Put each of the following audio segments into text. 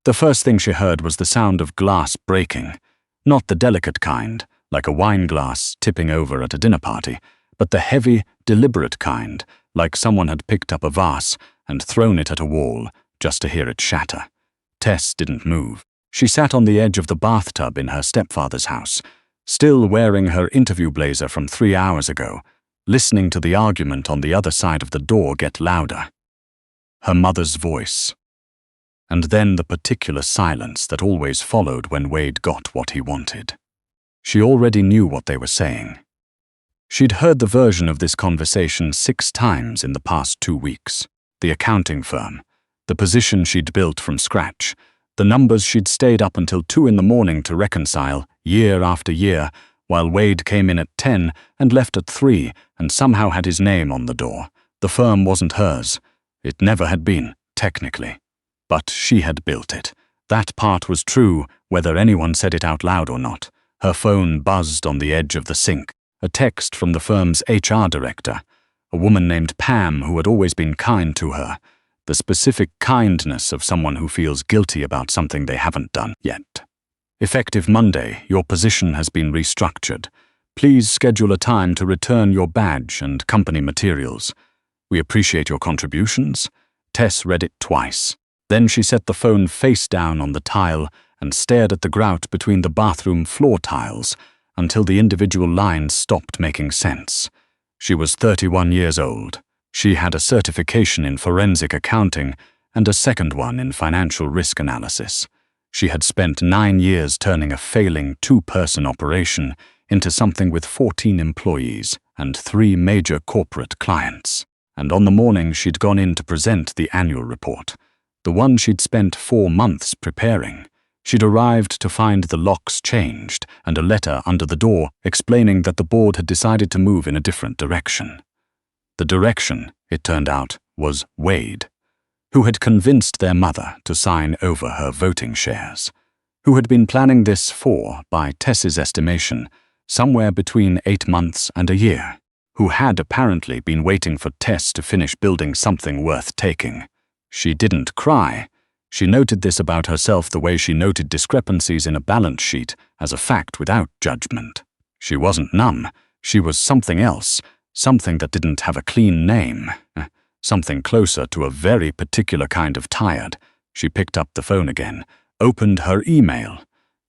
The first thing she heard was the sound of glass breaking, not the delicate kind, like a wine glass tipping over at a dinner party, but the heavy, deliberate kind, like someone had picked up a vase and thrown it at a wall just to hear it shatter. Tess didn't move. She sat on the edge of the bathtub in her stepfather's house, still wearing her interview blazer from 3 hours ago, listening to the argument on the other side of the door get louder. Her mother's voice. And then the particular silence that always followed when Wade got what he wanted. She already knew what they were saying. She'd heard the version of this conversation 6 times in the past 2 weeks. The accounting firm, the position she'd built from scratch, the numbers she'd stayed up until 2 in the morning to reconcile, year after year, while Wade came in at 10 and left at 3 and somehow had his name on the door. The firm wasn't hers. It never had been, technically. But she had built it. That part was true, whether anyone said it out loud or not. Her phone buzzed on the edge of the sink. A text from the firm's HR director, a woman named Pam who had always been kind to her, the specific kindness of someone who feels guilty about something they haven't done yet. Effective Monday, your position has been restructured. Please schedule a time to return your badge and company materials. We appreciate your contributions. Tess read it twice. Then she set the phone face down on the tile and stared at the grout between the bathroom floor tiles until the individual lines stopped making sense. She was 31 years old. She had a certification in forensic accounting and a second one in financial risk analysis. She had spent 9 years turning a failing 2-person operation into something with 14 employees and 3 major corporate clients. And on the morning she'd gone in to present the annual report, the one she'd spent 4 months preparing, she'd arrived to find the locks changed and a letter under the door explaining that the board had decided to move in a different direction. The direction, it turned out, was Wade, who had convinced their mother to sign over her voting shares, who had been planning this for, by Tess's estimation, somewhere between 8 months and a year, who had apparently been waiting for Tess to finish building something worth taking. She didn't cry. She noted this about herself the way she noted discrepancies in a balance sheet as a fact without judgment. She wasn't numb. She was something else, something that didn't have a clean name, something closer to a very particular kind of tired. She picked up the phone again, opened her email.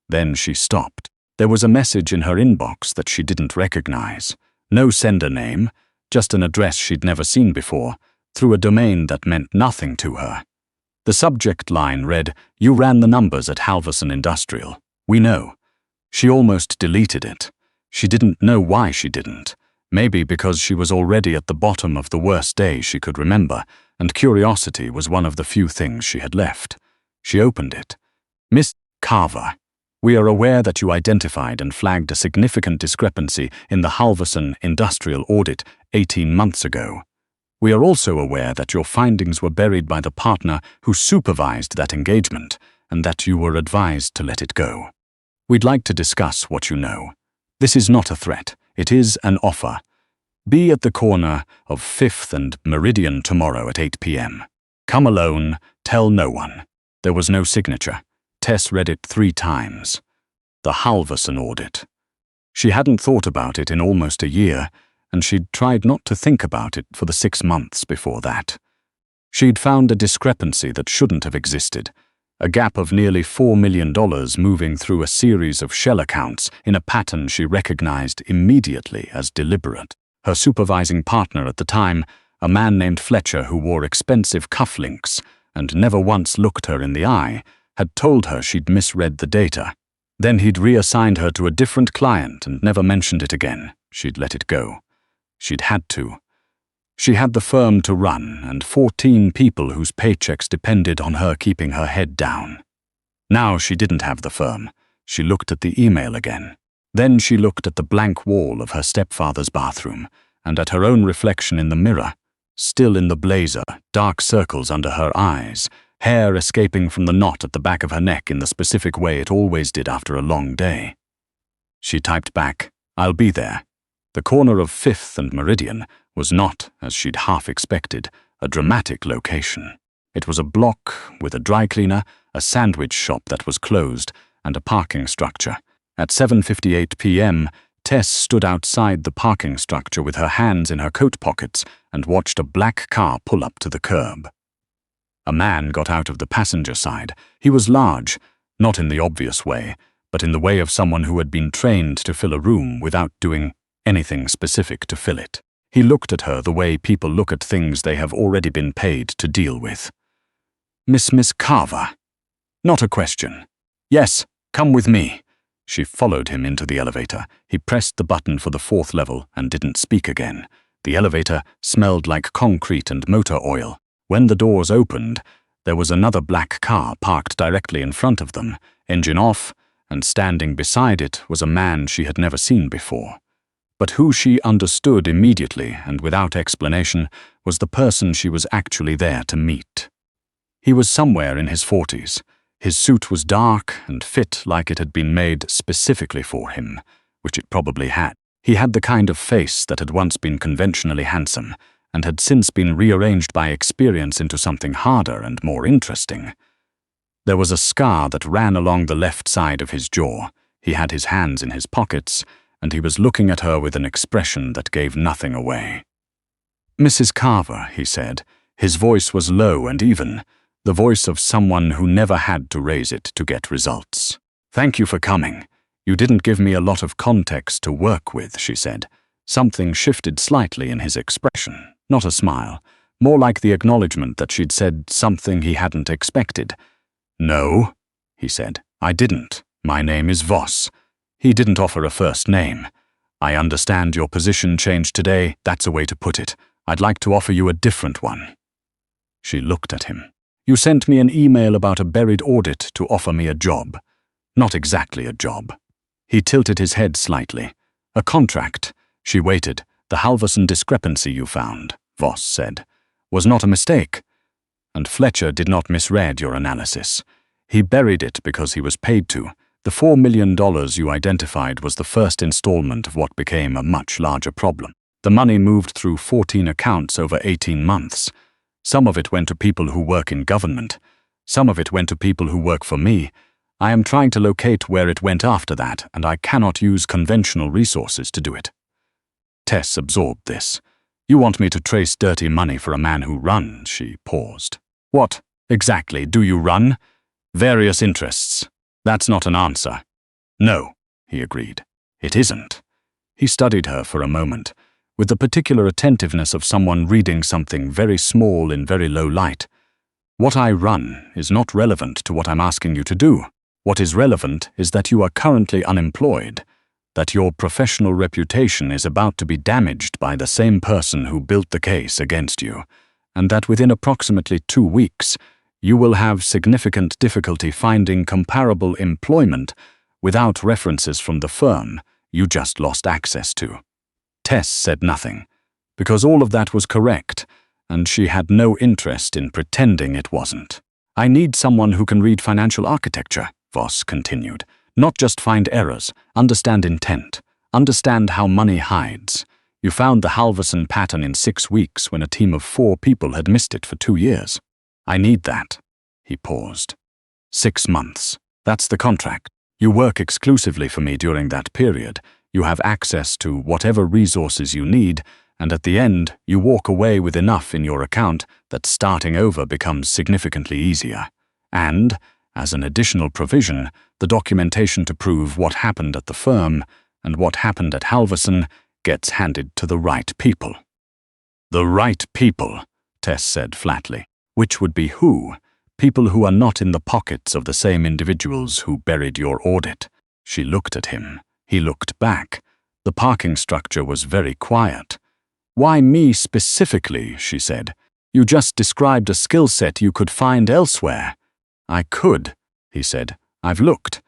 Then she stopped. There was a message in her inbox that she didn't recognize. No sender name, just an address she'd never seen before, through a domain that meant nothing to her. The subject line read, "You ran the numbers at Halverson Industrial. We know." She almost deleted it. She didn't know why she didn't. Maybe because she was already at the bottom of the worst day she could remember, and curiosity was one of the few things she had left. She opened it. "Miss Carver, we are aware that you identified and flagged a significant discrepancy in the Halverson Industrial audit 18 months ago. We are also aware that your findings were buried by the partner who supervised that engagement and that you were advised to let it go. We'd like to discuss what you know. This is not a threat. It is an offer. Be at the corner of 5th and Meridian tomorrow at 8 p.m. Come alone, tell no one." There was no signature. Tess read it 3 times. The Halverson audit. She hadn't thought about it in almost a year, and she'd tried not to think about it for the 6 months before that. She'd found a discrepancy that shouldn't have existed, a gap of nearly $4 million moving through a series of shell accounts in a pattern she recognized immediately as deliberate. Her supervising partner at the time, a man named Fletcher who wore expensive cufflinks and never once looked her in the eye, had told her she'd misread the data. Then he'd reassigned her to a different client and never mentioned it again. She'd let it go. She'd had to. She had the firm to run and 14 people whose paychecks depended on her keeping her head down. Now she didn't have the firm. She looked at the email again. Then she looked at the blank wall of her stepfather's bathroom and at her own reflection in the mirror, still in the blazer, dark circles under her eyes, hair escaping from the knot at the back of her neck in the specific way it always did after a long day. She typed back, "I'll be there." The corner of 5th and Meridian was not, as she'd half expected, a dramatic location. It was a block with a dry cleaner, a sandwich shop that was closed, and a parking structure. At 7:58 p.m., Tess stood outside the parking structure with her hands in her coat pockets and watched a black car pull up to the curb. A man got out of the passenger side. He was large, not in the obvious way, but in the way of someone who had been trained to fill a room without doing anything specific to fill it. He looked at her the way people look at things they have already been paid to deal with. Miss Carver." "Not a question." "Yes, come with me." She followed him into the elevator. He pressed the button for the 4th level and didn't speak again. The elevator smelled like concrete and motor oil. When the doors opened, there was another black car parked directly in front of them, engine off, and standing beside it was a man she had never seen before. But who she understood immediately and without explanation was the person she was actually there to meet. He was somewhere in his 40s. His suit was dark and fit like it had been made specifically for him, which it probably had. He had the kind of face that had once been conventionally handsome and had since been rearranged by experience into something harder and more interesting. There was a scar that ran along the left side of his jaw. He had his hands in his pockets, and he was looking at her with an expression that gave nothing away. "Mrs. Carver," he said. His voice was low and even, the voice of someone who never had to raise it to get results. "Thank you for coming. You didn't give me a lot of context to work with," she said. Something shifted slightly in his expression, not a smile, more like the acknowledgement that she'd said something he hadn't expected. "No," he said, "I didn't. My name is Voss." He didn't offer a first name. "I understand your position changed today. That's a way to put it. I'd like to offer you a different one." She looked at him. "You sent me an email about a buried audit to offer me a job." "Not exactly a job." He tilted his head slightly. "A contract." She waited. "The Halverson discrepancy you found," Voss said, "was not a mistake. And Fletcher did not misread your analysis. He buried it because he was paid to. The $4 million you identified was the first installment of what became a much larger problem. The money moved through 14 accounts over 18 months. Some of it went to people who work in government. Some of it went to people who work for me. I am trying to locate where it went after that, and I cannot use conventional resources to do it." Tess absorbed this. "You want me to trace dirty money for a man who runs?" She paused. "What exactly do you run?" "Various interests." "That's not an answer." "No," he agreed. "It isn't." He studied her for a moment, with the particular attentiveness of someone reading something very small in very low light. "What I run is not relevant to what I'm asking you to do. What is relevant is that you are currently unemployed, that your professional reputation is about to be damaged by the same person who built the case against you, and that within approximately 2 weeks, you will have significant difficulty finding comparable employment without references from the firm you just lost access to." Tess said nothing, because all of that was correct, and she had no interest in pretending it wasn't. "I need someone who can read financial architecture," Voss continued. "Not just find errors, understand intent, understand how money hides. You found the Halverson pattern in 6 weeks when a team of 4 people had missed it for 2 years. I need that." He paused. 6 months. That's the contract. You work exclusively for me during that period. You have access to whatever resources you need, and at the end, you walk away with enough in your account that starting over becomes significantly easier. And, as an additional provision, the documentation to prove what happened at the firm and what happened at Halverson gets handed to the right people. "The right people," Tess said flatly. "Which would be who? People who are not in the pockets of the same individuals who buried your audit." She looked at him. He looked back. The parking structure was very quiet. "Why me specifically?" she said. "You just described a skill set you could find elsewhere." "I could," he said. "I've looked.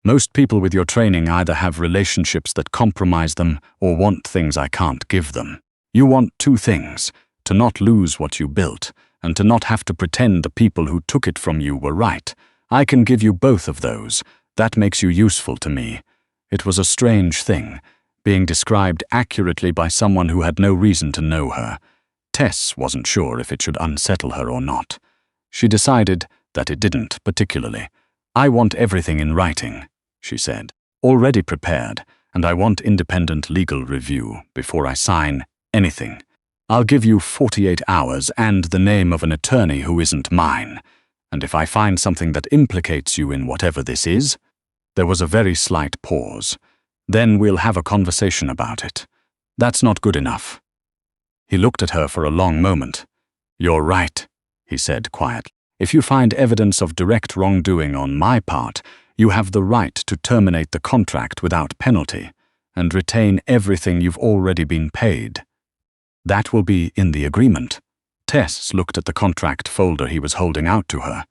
Most people with your training either have relationships that compromise them or want things I can't give them. You want 2 things, to not lose what you built, and to not have to pretend the people who took it from you were right. I can give you both of those. That makes you useful to me." It was a strange thing, being described accurately by someone who had no reason to know her. Tess wasn't sure if it should unsettle her or not. She decided that it didn't, particularly. "I want everything in writing," she said. "Already prepared, and I want independent legal review before I sign anything. I'll give you 48 hours and the name of an attorney who isn't mine. And if I find something that implicates you in whatever this is..." There was a very slight pause. "Then we'll have a conversation about it. That's not good enough." He looked at her for a long moment. "You're right," he said quietly. "If you find evidence of direct wrongdoing on my part, you have the right to terminate the contract without penalty and retain everything you've already been paid. That will be in the agreement." Tess looked at the contract folder he was holding out to her.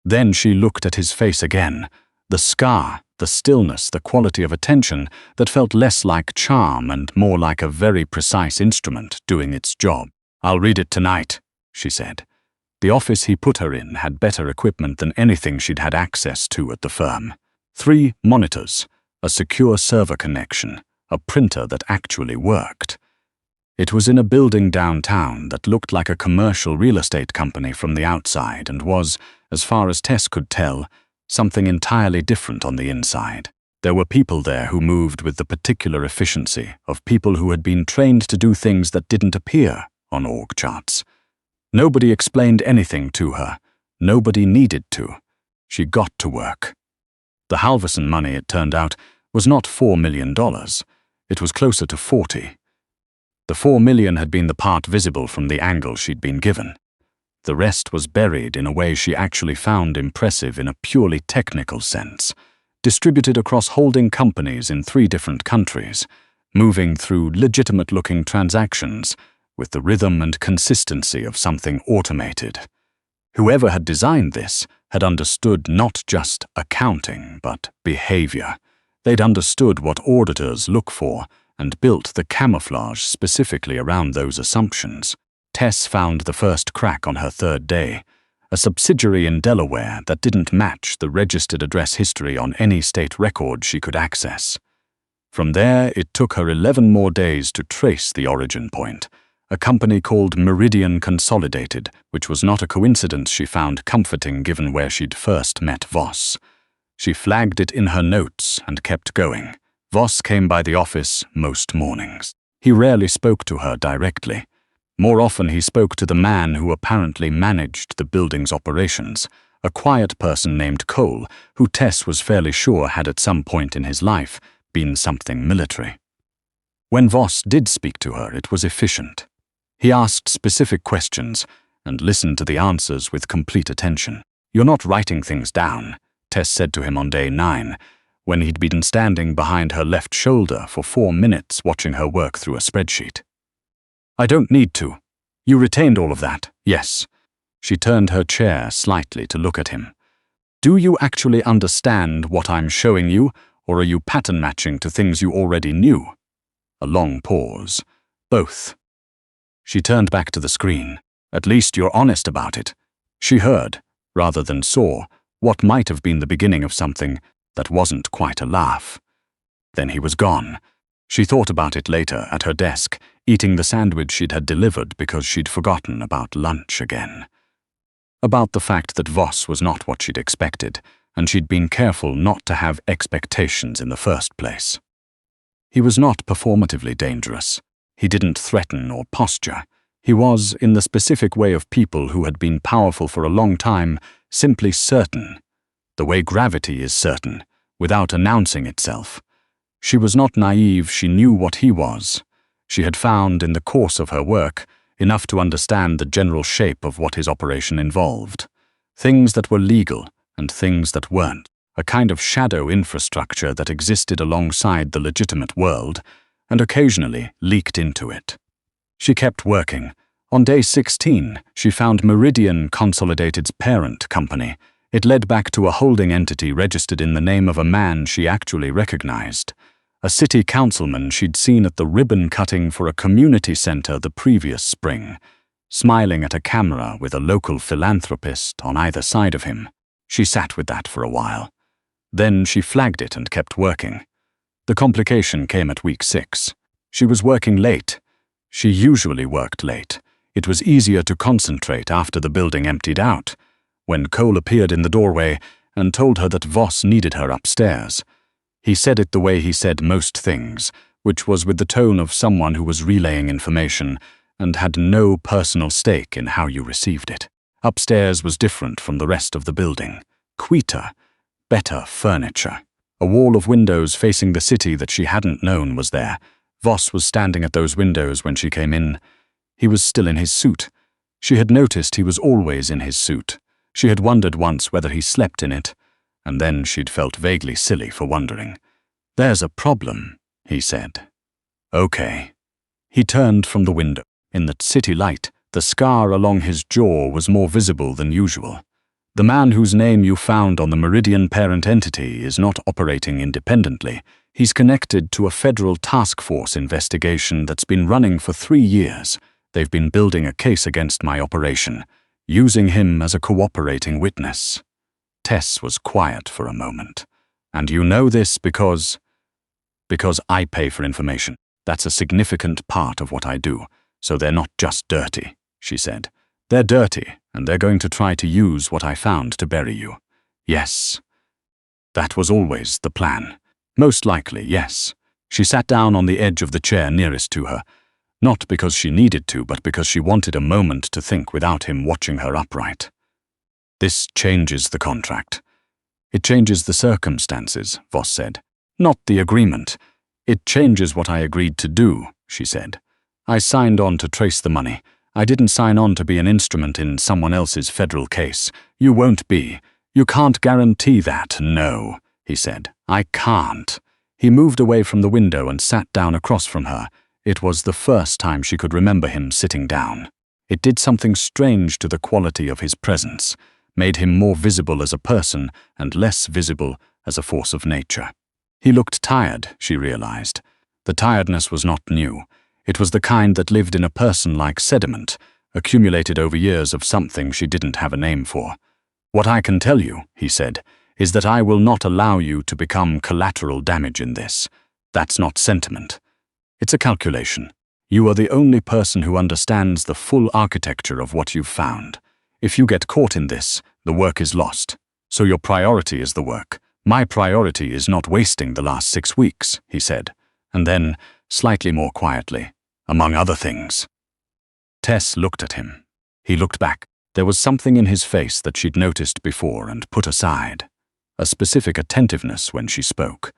Then she looked at his face again, the scar, the stillness, the quality of attention that felt less like charm and more like a very precise instrument doing its job. "I'll read it tonight," she said. The office he put her in had better equipment than anything she'd had access to at the firm. 3 monitors, a secure server connection, a printer that actually worked. It was in a building downtown that looked like a commercial real estate company from the outside and was, as far as Tess could tell, something entirely different on the inside. There were people there who moved with the particular efficiency of people who had been trained to do things that didn't appear on org charts. Nobody explained anything to her. Nobody needed to. She got to work. The Halverson money, it turned out, was not $4 million. It was closer to 40. The $4 million had been the part visible from the angle she'd been given. The rest was buried in a way she actually found impressive in a purely technical sense, distributed across holding companies in 3 different countries, moving through legitimate-looking transactions with the rhythm and consistency of something automated. Whoever had designed this had understood not just accounting, but behavior. They'd understood what auditors look for and built the camouflage specifically around those assumptions. Tess found the first crack on her 3rd day, a subsidiary in Delaware that didn't match the registered address history on any state record she could access. From there, it took her 11 more days to trace the origin point, a company called Meridian Consolidated, which was not a coincidence she found comforting given where she'd first met Voss. She flagged it in her notes and kept going. Voss came by the office most mornings. He rarely spoke to her directly. More often he spoke to the man who apparently managed the building's operations, a quiet person named Cole, who Tess was fairly sure had at some point in his life been something military. When Voss did speak to her, it was efficient. He asked specific questions and listened to the answers with complete attention. "You're not writing things down," Tess said to him on day 9, when he'd been standing behind her left shoulder for 4 minutes watching her work through a spreadsheet. "I don't need to. You retained all of that, yes." She turned her chair slightly to look at him. "Do you actually understand what I'm showing you, or are you pattern matching to things you already knew?" A long pause. "Both." She turned back to the screen. "At least you're honest about it." She heard, rather than saw, what might have been the beginning of something that wasn't quite a laugh. Then he was gone. She thought about it later at her desk, eating the sandwich she'd had delivered because she'd forgotten about lunch again. About the fact that Voss was not what she'd expected, and she'd been careful not to have expectations in the first place. He was not performatively dangerous. He didn't threaten or posture. He was, in the specific way of people who had been powerful for a long time, simply certain. The way gravity is certain, without announcing itself. She was not naive, she knew what he was. She had found, in the course of her work, enough to understand the general shape of what his operation involved. Things that were legal and things that weren't. A kind of shadow infrastructure that existed alongside the legitimate world and occasionally leaked into it. She kept working. On day 16, she found Meridian Consolidated's parent company. It led back to a holding entity registered in the name of a man she actually recognized. A city councilman she'd seen at the ribbon cutting for a community center the previous spring, smiling at a camera with a local philanthropist on either side of him. She sat with that for a while. Then she flagged it and kept working. The complication came at week 6. She was working late. She usually worked late. It was easier to concentrate after the building emptied out. when Cole appeared in the doorway and told her that Voss needed her upstairs. He said it the way he said most things, which was with the tone of someone who was relaying information and had no personal stake in how you received it. Upstairs was different from the rest of the building. Quieter, better furniture. A wall of windows facing the city that she hadn't known was there. Voss was standing at those windows when she came in. He was still in his suit. She had noticed he was always in his suit. She had wondered once whether he slept in it, and then she'd felt vaguely silly for wondering. "There's a problem," he said. "Okay." He turned from the window. In the city light, the scar along his jaw was more visible than usual. The man whose name you found on the Meridian parent entity is not operating independently. He's connected to a federal task force investigation that's been running for 3 years. They've been building a case against my operation, using him as a cooperating witness. Tess was quiet for a moment. "And you know this because I pay for information. That's a significant part of what I do, so they're not just dirty," she said. "They're dirty, and they're going to try to use what I found to bury you." "Yes." That was always the plan. Most likely, yes. She sat down on the edge of the chair nearest to her, not because she needed to, but because she wanted a moment to think without him watching her upright. "This changes the contract." "It changes the circumstances," Voss said. "Not the agreement. It changes what I agreed to do," she said. "I signed on to trace the money. I didn't sign on to be an instrument in someone else's federal case. You won't be. You can't guarantee that." "No," he said. "I can't." He moved away from the window and sat down across from her. It was the first time she could remember him sitting down. It did something strange to the quality of his presence, made him more visible as a person and less visible as a force of nature. He looked tired, she realized. The tiredness was not new. It was the kind that lived in a person like sediment, accumulated over years of something she didn't have a name for. "What I can tell you," he said, "is that I will not allow you to become collateral damage in this. That's not sentiment. It's a calculation. You are the only person who understands the full architecture of what you've found. If you get caught in this, the work is lost. So your priority is the work. My priority is not wasting the last 6 weeks," he said, and then, slightly more quietly, "among other things." Tess looked at him. He looked back. There was something in his face that she'd noticed before and put aside. A specific attentiveness when she spoke.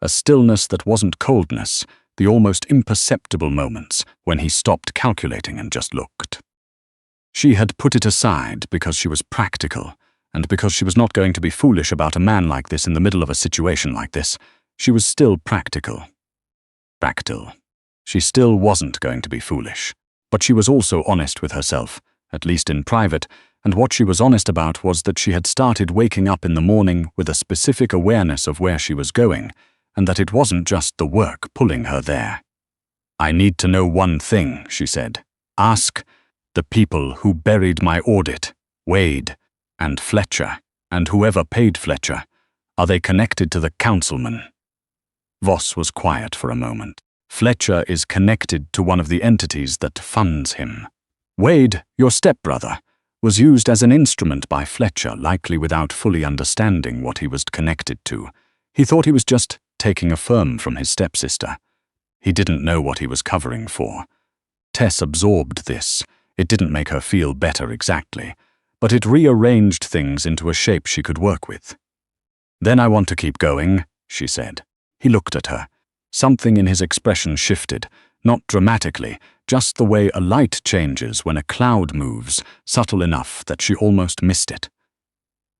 A stillness that wasn't coldness, the almost imperceptible moments when he stopped calculating and just looked. She had put it aside because she was practical, and because she was not going to be foolish about a man like this in the middle of a situation like this. She was still practical. She still wasn't going to be foolish. But she was also honest with herself, at least in private, and what she was honest about was that she had started waking up in the morning with a specific awareness of where she was going, and that it wasn't just the work pulling her there. "I need to know one thing," she said. "Ask the people who buried my audit, Wade and Fletcher, and whoever paid Fletcher. Are they connected to the councilman?" Voss was quiet for a moment. "Fletcher is connected to one of the entities that funds him. Wade, your stepbrother, was used as an instrument by Fletcher, likely without fully understanding what he was connected to. He thought he was just taking a firm from his stepsister. He didn't know what he was covering for. Tess absorbed this. It didn't make her feel better exactly, but it rearranged things into a shape she could work with. "Then I want to keep going," she said. He looked at her. Something in his expression shifted, not dramatically, just the way a light changes when a cloud moves, subtle enough that she almost missed it.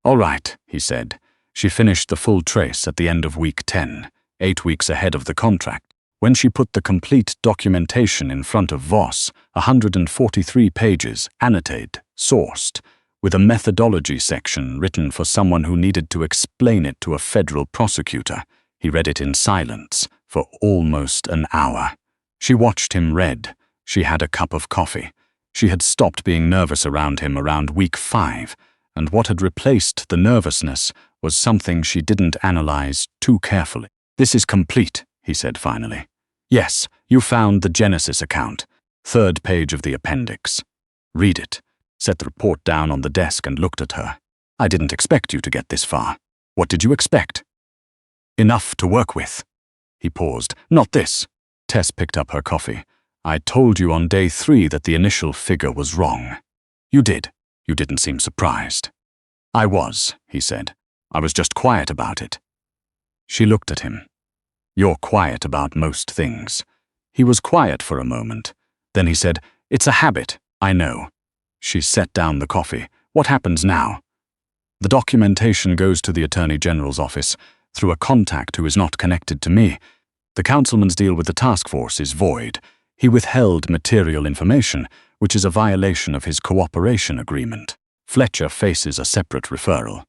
"All right," he said. She finished the full trace at the end of week 10, 8 weeks ahead of the contract. When she put the complete documentation in front of Voss, 143 pages, annotated, sourced, with a methodology section written for someone who needed to explain it to a federal prosecutor, he read it in silence for almost an hour. She watched him read. She had a cup of coffee. She had stopped being nervous around him around week 5, and what had replaced the nervousness was something she didn't analyze too carefully. "This is complete," he said finally. "Yes, you found the Genesis account. 3rd page of the appendix. Read it." Set the report down on the desk and looked at her. I didn't expect you to get this far. What did you expect? Enough to work with. He paused. Not this. Tess picked up her coffee. I told you on day 3 that the initial figure was wrong. You did. You didn't seem surprised. I was, he said. I was just quiet about it. She looked at him. You're quiet about most things. He was quiet for a moment. Then he said, It's a habit, I know. She set down the coffee. What happens now? The documentation goes to the Attorney General's office through a contact who is not connected to me. The councilman's deal with the task force is void. He withheld material information, which is a violation of his cooperation agreement. Fletcher faces a separate referral.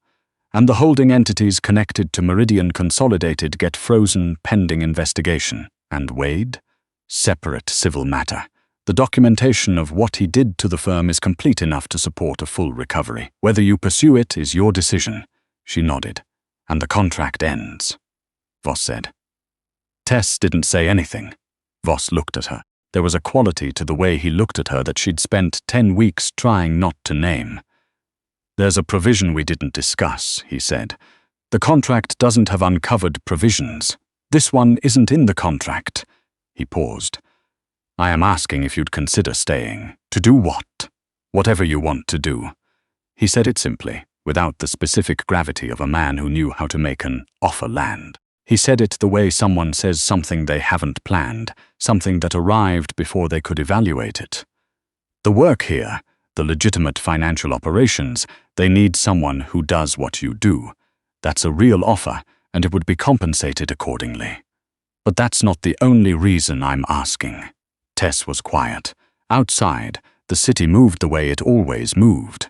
And the holding entities connected to Meridian Consolidated get frozen pending investigation. And Wade? Separate civil matter. The documentation of what he did to the firm is complete enough to support a full recovery. Whether you pursue it is your decision. She nodded. And the contract ends, Voss said. Tess didn't say anything. Voss looked at her. There was a quality to the way he looked at her that she'd spent 10 weeks trying not to name. There's a provision we didn't discuss, he said. The contract doesn't have uncovered provisions. This one isn't in the contract. He paused. I am asking if you'd consider staying. To do what? Whatever you want to do. He said it simply, without the specific gravity of a man who knew how to make an offer land. He said it the way someone says something they haven't planned, something that arrived before they could evaluate it. The work here, the legitimate financial operations, they need someone who does what you do. That's a real offer, and it would be compensated accordingly. But that's not the only reason I'm asking. Tess was quiet. Outside, the city moved the way it always moved,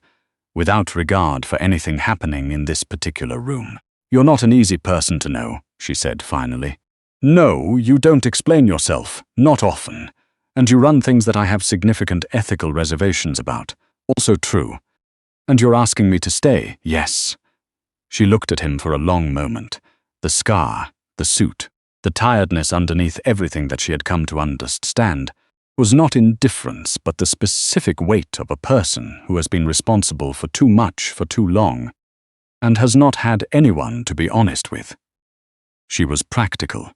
without regard for anything happening in this particular room. You're not an easy person to know, she said finally. No, you don't explain yourself, not often, and you run things that I have significant ethical reservations about. Also true. And you're asking me to stay, yes. She looked at him for a long moment. The scar, the suit, the tiredness underneath everything that she had come to understand was not indifference, but the specific weight of a person who has been responsible for too much for too long and has not had anyone to be honest with. She was practical.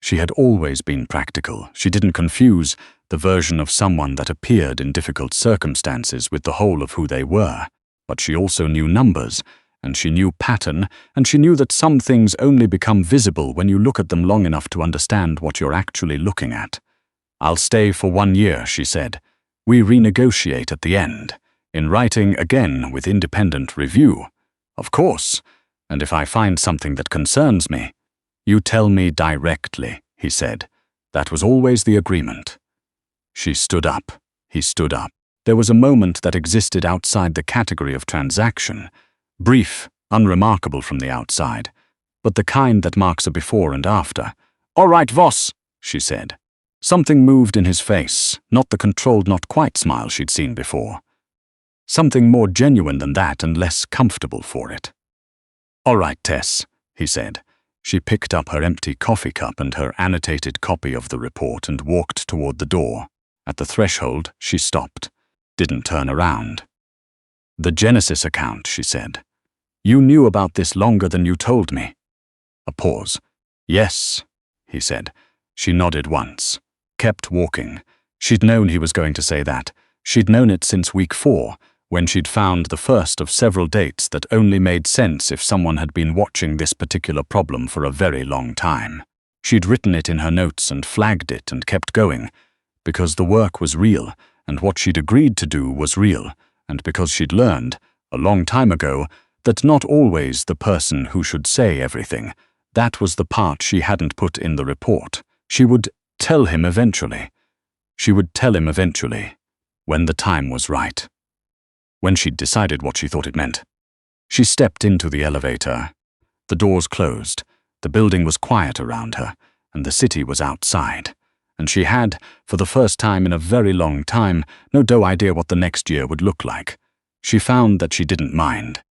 She had always been practical. She didn't confuse the version of someone that appeared in difficult circumstances with the whole of who they were. But she also knew numbers, and she knew pattern, and she knew that some things only become visible when you look at them long enough to understand what you're actually looking at. I'll stay for 1 year, she said. We renegotiate at the end, in writing again with independent review. Of course, and if I find something that concerns me, you tell me directly, he said. That was always the agreement. She stood up. He stood up. There was a moment that existed outside the category of transaction, brief, unremarkable from the outside, but the kind that marks a before and after. All right, Voss, she said. Something moved in his face, not the controlled, not quite smile she'd seen before. Something more genuine than that and less comfortable for it. All right, Tess, he said. She picked up her empty coffee cup and her annotated copy of the report and walked toward the door. At the threshold, she stopped, didn't turn around. The Genesis account, she said. You knew about this longer than you told me. A pause. Yes, he said. She nodded once, kept walking. She'd known he was going to say that. She'd known it since week 4, when she'd found the first of several dates that only made sense if someone had been watching this particular problem for a very long time. She'd written it in her notes and flagged it and kept going, because the work was real, and what she'd agreed to do was real, and because she'd learned, a long time ago, that not always the person who should say everything. That was the part she hadn't put in the report. She would tell him eventually. She would tell him eventually, when the time was right. When she'd decided what she thought it meant. She stepped into the elevator. The doors closed. The building was quiet around her, and the city was outside. And she had, for the first time in a very long time, no idea what the next year would look like. She found that she didn't mind.